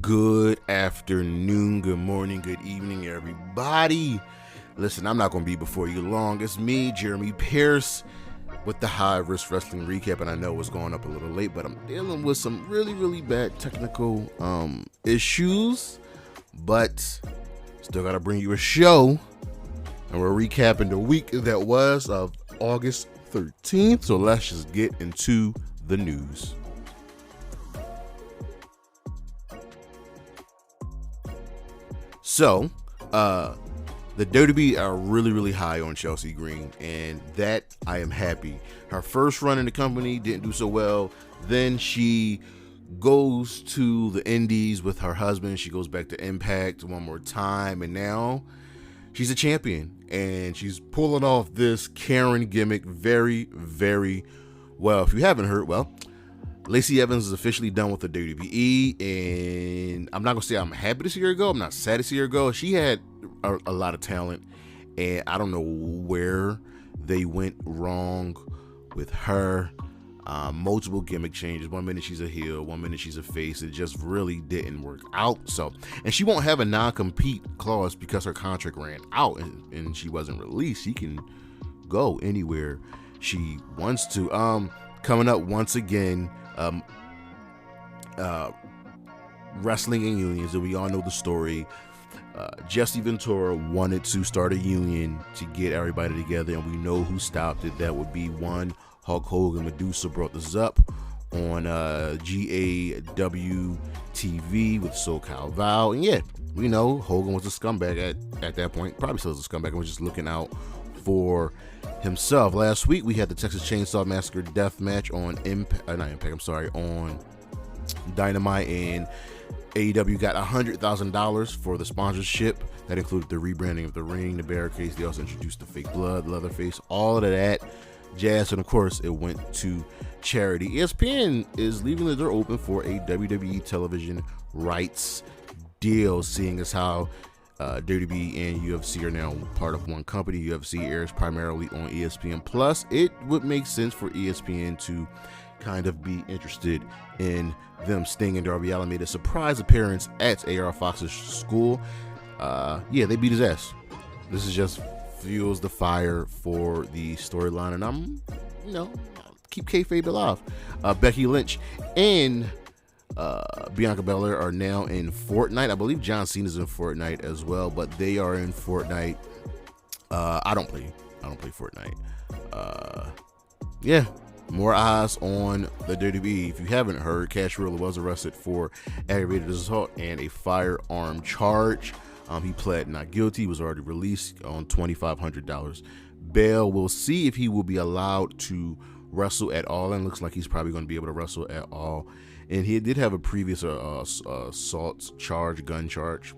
Good afternoon, good morning, good evening, everybody. Listen, I'm not going to be before you long. It's me, Jeremy Pierce, with the High Risk Wrestling Recap. And I know it's going up a little late, but I'm dealing with some really bad technical issues. But still got to bring you a show. And we're recapping the week that was of August 13th. So let's just get into the news. So, the WWE are really high on Chelsea Green, and that I am happy. Her first run in the company didn't do so well. Then she goes to the Indies with her husband. She goes back to Impact one more time, and now she's a champion, and she's pulling off this Karen gimmick very well. If you haven't heard, well, Lacey Evans is officially done with the WWE, and I'm not going to say I'm happy to see her go. I'm not sad to see her go. She had a lot of talent, and I don't know where they went wrong with her. Multiple gimmick changes. 1 minute she's a heel, 1 minute she's a face. It just really didn't work out. So, and she won't have a non-compete clause because her contract ran out and she wasn't released. She can go anywhere she wants to. Coming up once again, wrestling in unions, and we all know the story. Jesse Ventura wanted to start a union to get everybody together, and we know who stopped it. That would be one Hulk Hogan. Medusa brought this up on GAW TV with SoCal Val, and yeah, we know Hogan was a scumbag at that point. Probably still is a scumbag and was just looking out for himself. Last week we had the Texas Chainsaw Massacre death match on on Dynamite, and AEW got $100,000 for the sponsorship. That included the rebranding of the ring, the barricades. They also introduced the fake blood, Leatherface, all of that jazz, and of course it went to charity. ESPN is leaving the door open for a WWE television rights deal, seeing as how WWE and UFC are now part of one company. UFC airs primarily on ESPN Plus. It would make sense for ESPN to kind of be interested in them. Sting and Darby Allin made a surprise appearance at AR Fox's school. Yeah, they beat his ass. This is just fuels the fire for the storyline, and I'm, keep kayfabe alive. Becky Lynch and Bianca Belair are now in Fortnite. I believe John Cena's in Fortnite as well, but they are in Fortnite. I don't play Fortnite. Yeah, more eyes on the WWE. If you haven't heard, Cash Wheeler was arrested for aggravated assault and a firearm charge. He pled not guilty. He was already released on $2,500 bail. We'll see if he will be allowed to wrestle at all, and looks like he's probably going to be able to wrestle at all. And he did have a previous assault charge, gun charge,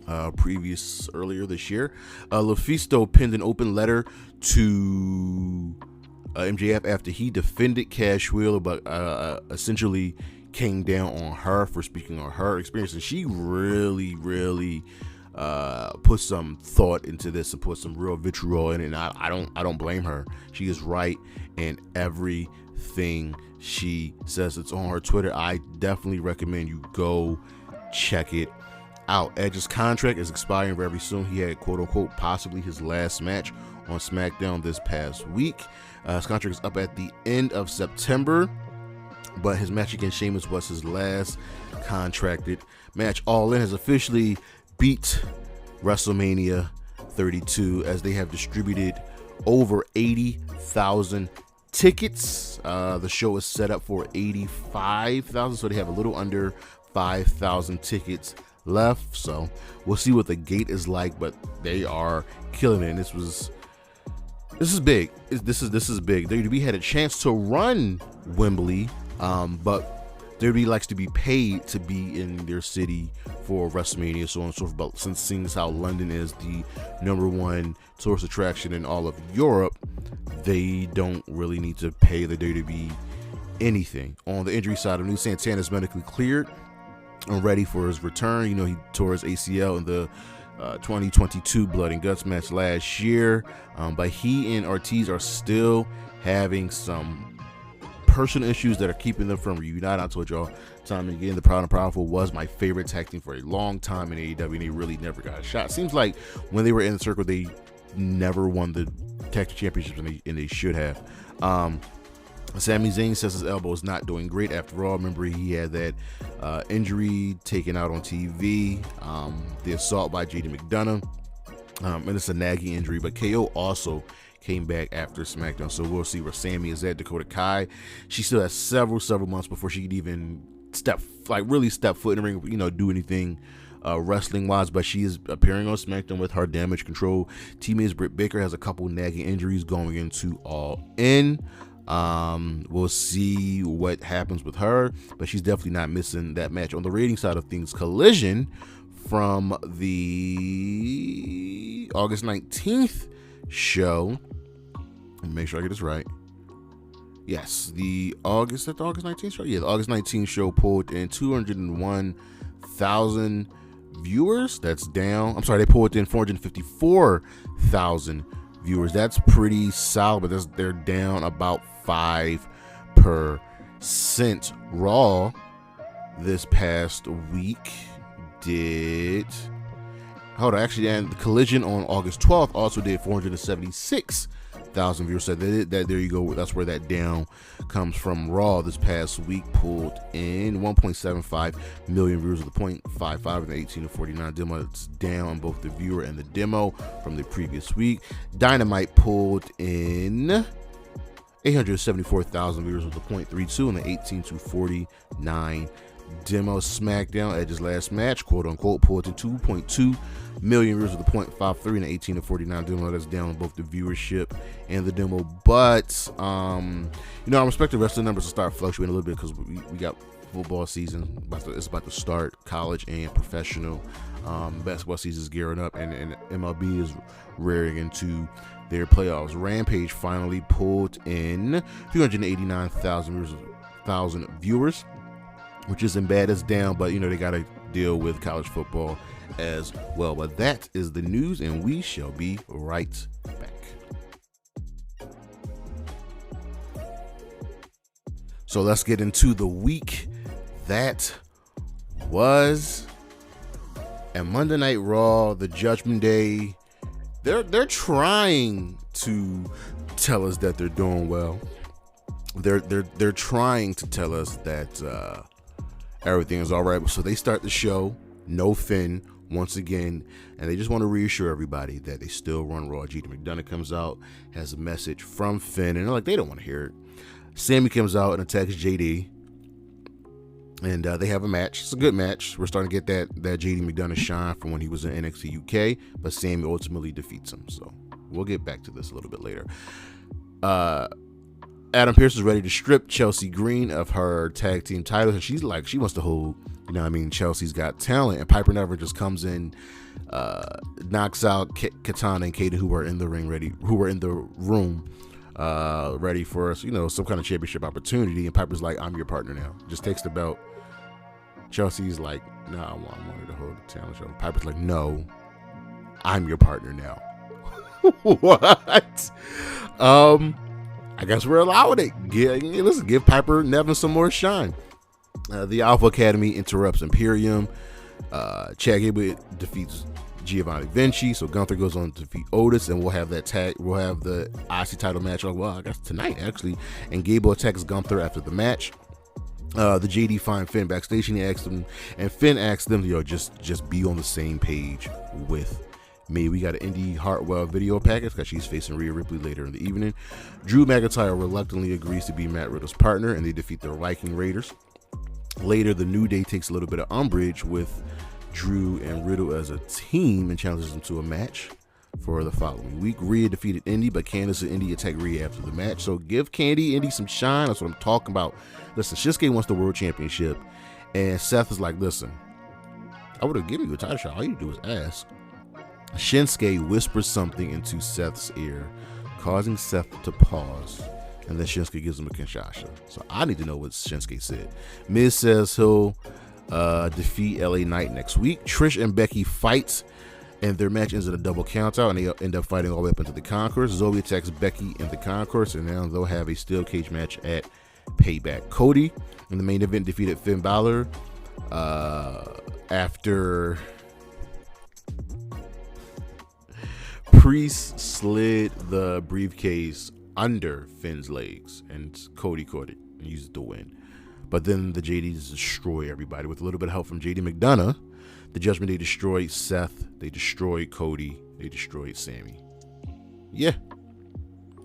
earlier this year. LuFisto penned an open letter to MJF after he defended Cash Wheeler, but essentially came down on her for speaking on her experience. And she really put some thought into this and put some real vitriol in it. And I don't blame her. She is right in everything she says. It's on her Twitter. I definitely recommend you go check it out. Edge's contract is expiring very soon. He had, quote unquote, possibly his last match on Smackdown this past week. His contract is up at the end of September, but his match against Sheamus was his last contracted match. All In has officially beat WrestleMania 32 as they have distributed over 80,000 tickets. The show is set up for 85,000, so they have a little under 5,000 tickets left. So we'll see what the gate is like, but they are killing it. And this is big. This is big. WWE had a chance to run Wembley, but WWE likes to be paid to be in their city for WrestleMania, so on and so forth. But since seeing as how London is the #1 tourist attraction in all of Europe, they don't really need to pay the WWE anything. On the injury side, New Santana is medically cleared and ready for his return. He tore his ACL in the 2022 Blood and Guts match last year, but he and Ortiz are still having some personal issues that are keeping them from reuniting. I told y'all time and again, the Proud and Powerful was my favorite tag team for a long time in AEW, and they really never got a shot. Seems like when they were in the circle, they never won the tag team championships, and they should have. Sami Zayn says his elbow is not doing great after all. Remember, he had that injury taken out on TV, the assault by JD McDonough, and it's a nagging injury. But KO also came back after SmackDown, so we'll see where Sami is at. Dakota Kai, she still has several months before she could even really step foot in the ring, do anything wrestling wise, but she is appearing on SmackDown with her Damage Control teammates. Britt Baker has a couple nagging injuries going into All In. We'll see what happens with her, but she's definitely not missing that match. On the rating side of things, Collision from the August 19th show, let me make sure I get this right. Yes, the August 19th show? Yeah, the August 19th show pulled in 201,000 viewers. That's down. I'm sorry, they pulled in 454,000 viewers. That's pretty solid, but they're down about 5%. Raw this past week and the Collision on August 12th also did 476,000 viewers. So there you go. That's where that down comes from. Raw this past week pulled in 1.75 million viewers with a 0.55 in the 18 to 49 demo. It's down on both the viewer and the demo from the previous week. Dynamite pulled in 874,000 viewers with a 0.32 in the 18 to 49 demo. Smackdown, Edge's last match, quote unquote, pulled in 2.2 million viewers with a 0.53 in the 18 to 49 demo. That's down on both the viewership and the demo. But I'm expecting wrestling numbers to start fluctuating a little bit because we got football season. It's about to start. College and professional basketball season is gearing up, and MLB is rearing into their playoffs. Rampage finally pulled in 389,000 viewers, which isn't bad. It's down, but they got to deal with college football as well. But that is the news, and we shall be right back. So let's get into the week that was. And Monday Night Raw, the Judgment Day, they're trying to tell us that they're doing well. They're trying to tell us that everything is all right. So they start the show, no Finn once again, and they just want to reassure everybody that they still run Raw. JD McDonough comes out, has a message from Finn, and they're like, they don't want to hear it. Sami comes out and attacks JD, and they have a match. It's a good match. We're starting to get that JD McDonough shine from when he was in NXT UK, but Sami ultimately defeats him. So we'll get back to this a little bit later. Adam Pearce is ready to strip Chelsea Green of her tag team titles, and she's like, she wants to hold, Chelsea's got talent, and Piper Never just comes in, knocks out Katana and Kaden, who were in the room, ready for us, some kind of championship opportunity, and Piper's like, I'm your partner now. Just takes the belt. Chelsea's like, no, I wanted to hold the talent show. Piper's like, no, I'm your partner now. What? I guess we're allowing it. Give Piper Nevin some more shine. The Alpha Academy interrupts Imperium. Chad Gable defeats Giovanni Vinci. So Gunther goes on to defeat Otis, and we'll have that tag. We'll have the IC title match. I guess tonight actually. And Gable attacks Gunther after the match. The JD find Finn backstage, and he asks them, and Finn asks them, just be on the same page with me. We got an Indy Hartwell video package because she's facing Rhea Ripley later in the evening. Drew McIntyre reluctantly agrees to be Matt Riddle's partner, and they defeat the Viking Raiders. Later, the New Day takes a little bit of umbrage with Drew and Riddle as a team and challenges them to a match for the following week. Rhea defeated Indy, but Candice and Indy attack Rhea after the match. So give Indy some shine. That's what I'm talking about. Listen, Shinsuke wants the world championship, and Seth is like, listen, I would have given you a title shot. All you do is ask. Shinsuke whispers something into Seth's ear, causing Seth to pause, and then Shinsuke gives him a Kinshasa. So I need to know what Shinsuke said. Miz says he'll defeat LA Knight next week. Trish and Becky fight, and their match ends in a double countout, and they end up fighting all the way up into the concourse. Zoe attacks Becky in the concourse, and now they'll have a steel cage match at Payback. Cody in the main event defeated Finn Balor after Priest slid the briefcase under Finn's legs, and Cody caught it and used it to win. But then the JDs destroy everybody with a little bit of help from JD McDonough. The Judgment Day destroyed Seth. They destroyed Cody. They destroyed Sami. Yeah.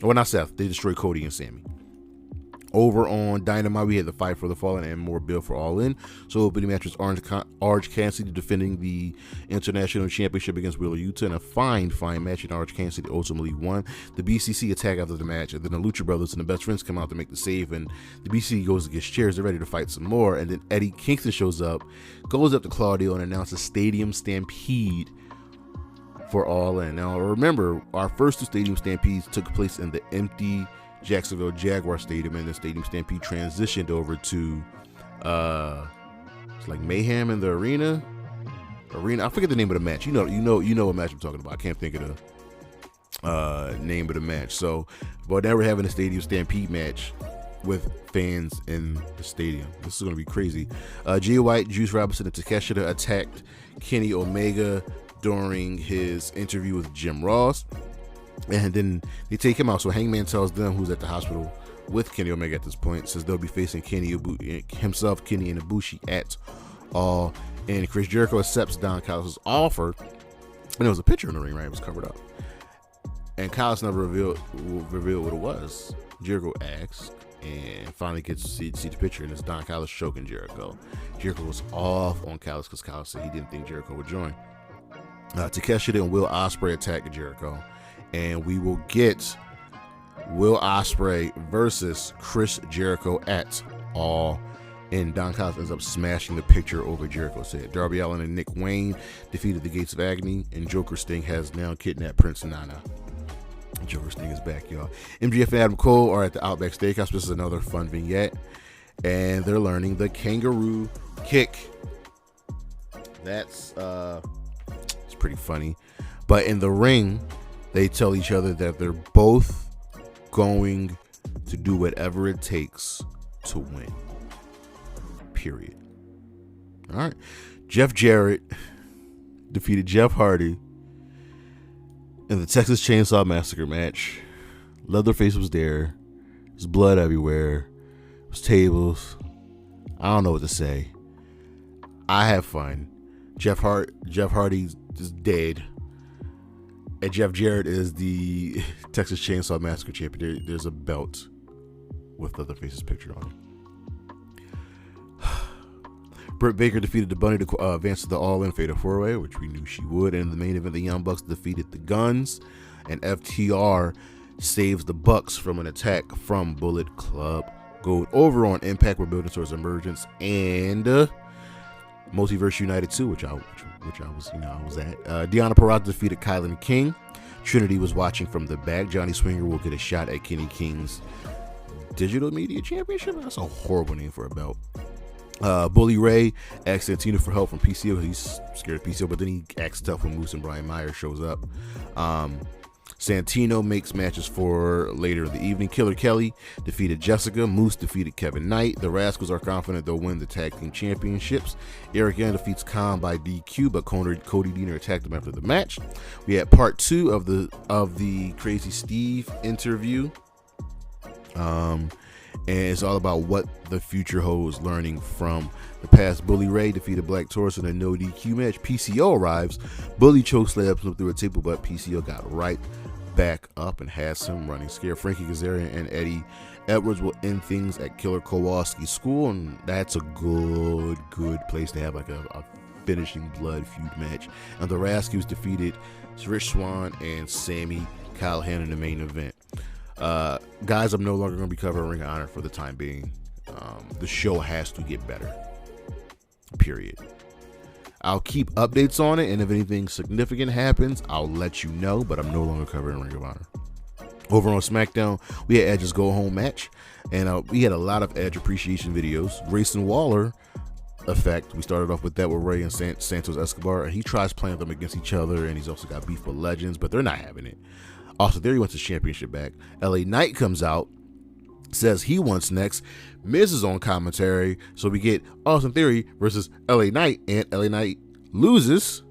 Well, not Seth. They destroyed Cody and Sami. Over on Dynamite, we had the Fight for the Fallen and more build for All In. So opening match was Orange Cassidy defending the International Championship against Wheeler Yuta in a fine match, and Orange Cassidy ultimately won. The BCC attack after the match, and then the Lucha Brothers and the Best Friends come out to make the save, and the BCC goes to get chairs. They're ready to fight some more, and then Eddie Kingston shows up, goes up to Claudio, and announces Stadium Stampede for All In. Now remember, our first 2 Stadium Stampedes took place in the empty Jacksonville Jaguar Stadium, and the Stadium Stampede transitioned over to it's like Mayhem in the arena. I forget the name of the match. You know what match I'm talking about. I can't think of the name of the match. So, but now we're having a Stadium Stampede match with fans in the stadium. This is gonna be crazy. Jay White, Juice Robinson, and Takeshita attacked Kenny Omega during his interview with Jim Ross. And then they take him out. So Hangman tells them, who's at the hospital with Kenny Omega at this point, says they'll be facing Kenny and Ibushi at All In. Chris Jericho accepts Don Callis' offer, and there was a picture in the ring, right? It was covered up, and Callis never revealed what it was. Jericho asks, and finally gets to see the picture, and it's Don Callis choking Jericho. Jericho was off on Callis because Callis said he didn't think Jericho would join. Takeshita and Will Ospreay attack Jericho, and we will get Will Ospreay versus Chris Jericho at All In. Don Callis ends up smashing the picture over Jericho's head. Darby Allin and Nick Wayne defeated the Gates of Agony, and Joker Sting has now kidnapped Prince Nana. Joker Sting is back, y'all. MJF and Adam Cole are at the Outback Steakhouse. This is another fun vignette, and they're learning the kangaroo kick. That's it's pretty funny. But in the ring, they tell each other that they're both going to do whatever it takes to win. Period. All right. Jeff Jarrett defeated Jeff Hardy in the Texas Chainsaw Massacre match. Leatherface was there. There's blood everywhere. There's tables. I don't know what to say. I have fun. Jeff Hardy is dead. And Jeff Jarrett is the Texas Chainsaw Massacre champion. There's a belt with Leatherface's picture on it. Britt Baker defeated the Bunny to advance to the All-In Fatal 4-Way, which we knew she would. And in the main event, the Young Bucks defeated the Guns, and FTR saves the Bucks from an attack from Bullet Club Gold. Over on Impact, we're building towards Emergence and Multiverse United 2, which I was at. Deonna Purrazzo defeated Kilynn King. Trinity was watching from the back. Johnny Swinger will get a shot at Kenny King's Digital Media Championship. That's a horrible name for a belt. Bully Ray asks Santino for help from PCO. He's scared of PCO, but then he asks help when Moose and Brian Myers shows up. Santino makes matches for later in the evening. Killer Kelly defeated Jessica. Moose defeated Kevin Knight. The Rascalz are confident they'll win the tag team championships. Eric Young defeats Khan by DQ, but Cody Deaner attacked him after the match. We had part 2 of the Crazy Steve interview. And it's all about what the future holds, learning from the past. Bully Ray defeated Black Taurus in a no DQ match. PCO arrives. Bully chokeslams him through a table, but PCO got right back up and has him running scared. Frankie Kazarian and Eddie Edwards will end things at Killer Kowalski's school, and that's a good place to have like a finishing blood feud match. And the Rascalz defeated Rich Swann and Sami Callihan in the main event. Guys, I'm no longer going to be covering Ring of Honor for the time being. The show has to get better. Period. I'll keep updates on it, and if anything significant happens, I'll let you know, but I'm no longer covering Ring of Honor. Over on Smackdown, we had Edge's Go Home match, and we had a lot of Edge appreciation videos. Grayson Waller effect. We started off with that with Ray and Santos Escobar, and he tries playing them against each other, and he's also got beef with Legends, but they're not having it. Also, there he wants his championship back. LA Knight comes out says he wants next. Miz is on commentary, so we get Austin Theory versus LA Knight, and LA Knight loses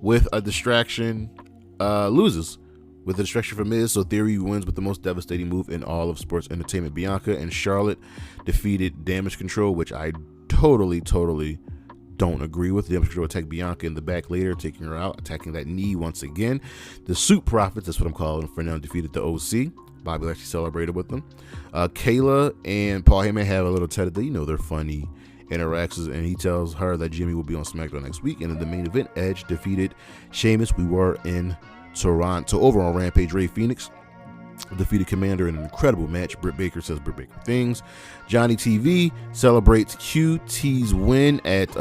with a distraction. With a distraction from Miz, so Theory wins with the most devastating move in all of sports entertainment. Bianca and Charlotte defeated Damage Control, which I totally don't agree with. Damage Control attacked Bianca in the back later, taking her out, attacking that knee once again. The Soup Profits, that's what I'm calling them for now, defeated the OC. Bobby actually celebrated with them. Kayla and Paul Heyman have a little tete-a-tete. You know, they're funny interactions, and he tells her that Jimmy will be on SmackDown next week. And in the main event, Edge defeated Sheamus. We were in Toronto. Over on Rampage, Rey Fenix defeated Komander in an incredible match. Britt Baker says Britt Baker things. Johnny TV celebrates QT's win at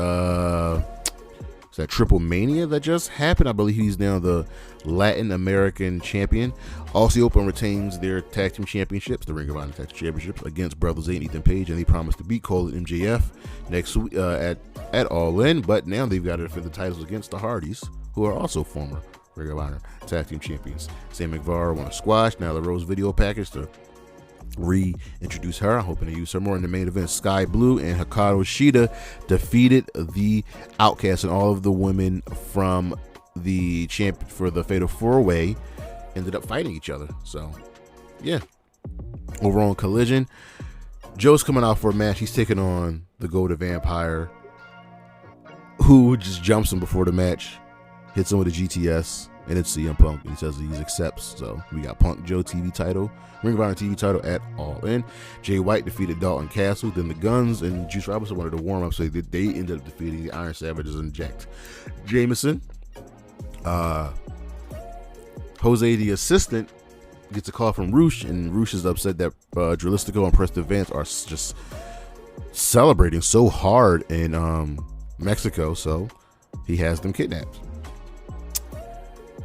that Triple Mania that just happened. I believe he's now the Latin American champion. Aussie Open retains their tag team championships, the Ring of Honor tag team championships, against Brother Zayn and Ethan Page, and they promised to beat Cole and MJF next week at All In. But now they've got to defend the titles against the Hardys, who are also former Ring of Honor tag team champions. Sam McVar won a squash. Now the Rose video package to reintroduce her. I'm hoping to use her more in the main event. Sky Blue and Hikaru Shida defeated the Outcasts, and all of the women from the champ for the Fatal 4-Way ended up fighting each other. So yeah, over on Collision, Joe's coming out for a match. He's taking on the Golden Vampire, who just jumps him before the match, hits him with a GTS, and it's CM Punk. He says he accepts. So we got Punk Joe TV title, Ring of Honor TV title at All In. Jay White defeated Dalton Castle. Then the Guns and Juice Robinson wanted to warm up, so they ended up defeating the Iron Savages and Jack Jameson. Jose, the assistant, gets a call from Roosh, and Roosh is upset that Drilistico and Preston Vance are just celebrating so hard in Mexico, so he has them kidnapped.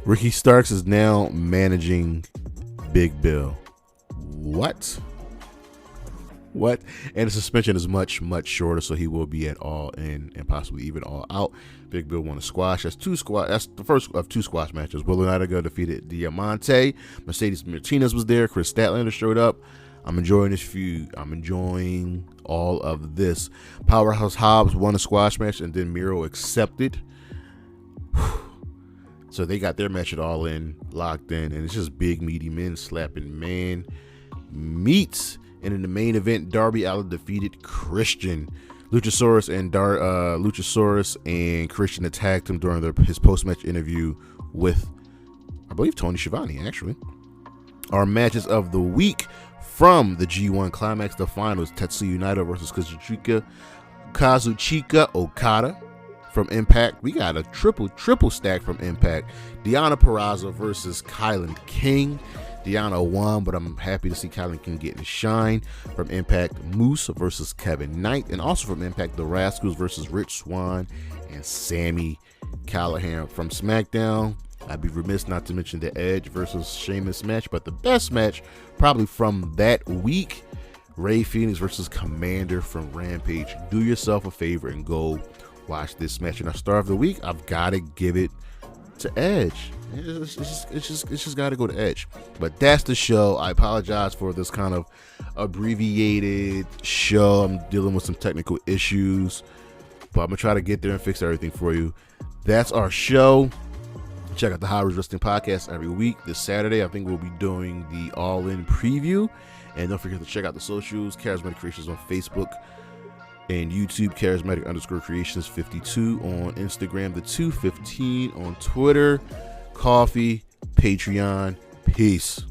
Ricky Starks is now managing Big Bill. What? And the suspension is much shorter, so he will be at All In and possibly even All Out. Big Bill won a squash. That's the first of two squash matches. Willow Nightingale defeated Diamante. Mercedes Martinez was there. Chris Statlander showed up. I'm enjoying this feud. I'm enjoying all of this. Powerhouse Hobbs won a squash match, and then Miro accepted. So they got their match at All In locked in, and it's just big meaty men slapping man meats. And in the main event, Darby Allin defeated Christian. Luchasaurus and Christian attacked him during his post-match interview with, I believe, Tony Schiavone, actually. Our matches of the week from the G1 Climax, the finals: Tetsuya Naito versus Kazuchika Okada from Impact. We got a triple stack from Impact. Deonna Purrazzo versus Kilynn King. Deonna won, but I'm happy to see Kilynn King getting a shine. From Impact, Moose versus Kevin Knight. And also from Impact, the Rascalz versus Rich Swann and Sami Callihan. From SmackDown, I'd be remiss not to mention the Edge versus Sheamus match, but the best match probably from that week, Rey Fenix versus Komander from Rampage. Do yourself a favor and go watch this match. And our star of the week, I've got to give it to Edge. It's just got to go to Edge. But that's the show. I apologize for this kind of abbreviated show. I'm dealing with some technical issues, but I'm gonna try to get there and fix everything for you. That's our show. Check out the Howard's Wrestling Podcast every week. This Saturday, I think we'll be doing the All In preview. And don't forget to check out the socials. Charismatic Creations on Facebook and YouTube, Charismatic_Creations52 on Instagram, the 215 on Twitter. Coffee, Patreon. Peace.